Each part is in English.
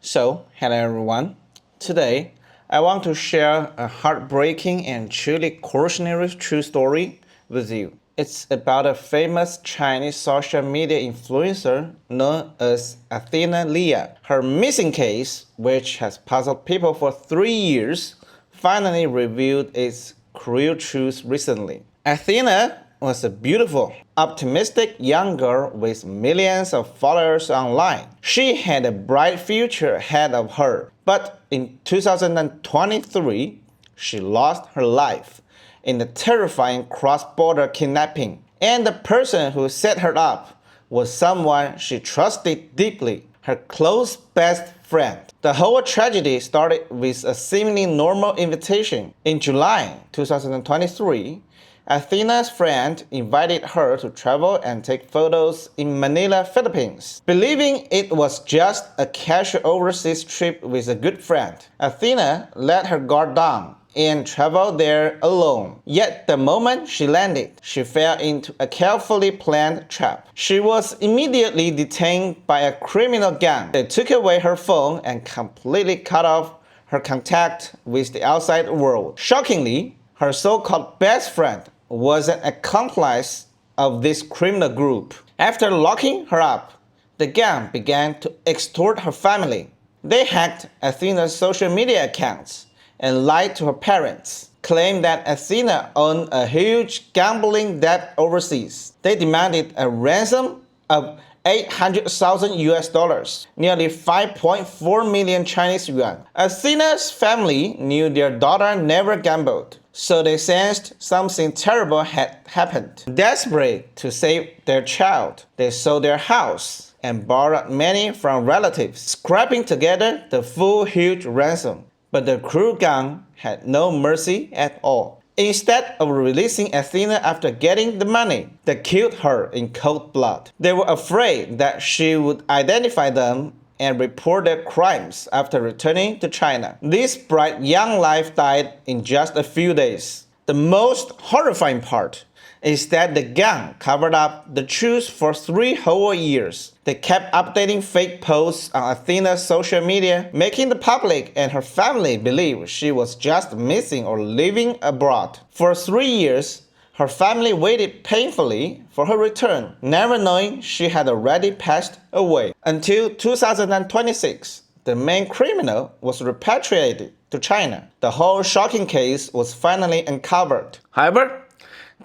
Hello everyone. Today, I want to share a heartbreaking and truly cautionary true story with you. It's about a famous Chinese social media influencer known as Athena Leah. Her missing case, which has puzzled people for 3 years, finally revealed its cruel truth recently. Athena was a beautiful, optimistic young girl with millions of followers online. She had a bright future ahead of her, but in 2023, she lost her life in a terrifying cross-border kidnapping. And the person who set her up was someone she trusted deeply, her close best friend. The whole tragedy started with a seemingly normal invitation. In July 2023, Athena's friend invited her to travel and take photos in Manila, Philippines. Believing it was just a casual overseas trip with a good friend, Athena let her guard down and traveled there alone. Yet the moment she landed, she fell into a carefully planned trap. She was immediately detained by a criminal gang. They took away her phone and completely cut off her contact with the outside world. Shockingly, her so-called best friend was an accomplice of this criminal group. After locking her up, the gang began to extort her family. They hacked Athena's social media accounts and lied to her parents, claimed that Athena owned a huge gambling debt overseas. They demanded a ransom of 800,000 US dollars, nearly 5.4 million Chinese yuan. Athena's family knew their daughter never gambled, so they sensed something terrible had happened. Desperate to save their child, they sold their house and borrowed money from relatives, scraping together the full huge ransom. But the cruel gang had no mercy at all. Instead of releasing Athena after getting the money, they killed her in cold blood. They were afraid that she would identify them and report their crimes after returning to China. This bright young life died in just a few days. The most horrifying part is that the gang covered up the truth for 3 whole years. They kept updating fake posts on Athena's social media, making the public and her family believe she was just missing or living abroad. For 3 years, her family waited painfully for her return, never knowing she had already passed away. Until 2026, the main criminal was repatriated to China. The whole shocking case was finally uncovered. However,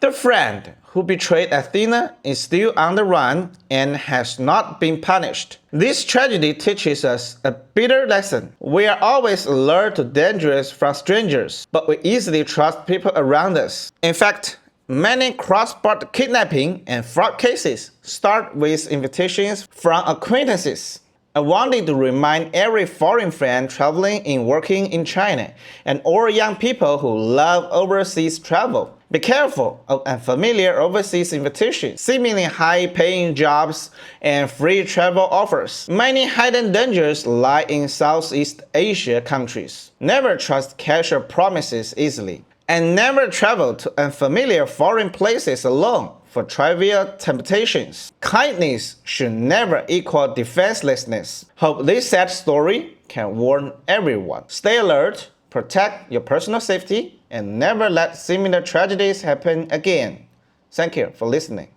the friend who betrayed Athena is still on the run and has not been punished. This tragedy teaches us a bitter lesson. We are always alert to dangers from strangers, but we easily trust people around us. In fact, many cross-border kidnapping and fraud cases start with invitations from acquaintances. I wanted to remind every foreign friend traveling and working in China and all young people who love overseas travel. Be careful of unfamiliar overseas invitations, seemingly high-paying jobs, and free travel offers. Many hidden dangers lie in Southeast Asia countries. Never trust casual promises easily. And never travel to unfamiliar foreign places alone for trivial temptations. Kindness should never equal defenselessness. Hope this sad story can warn everyone. Stay alert, protect your personal safety, and never let similar tragedies happen again. Thank you for listening.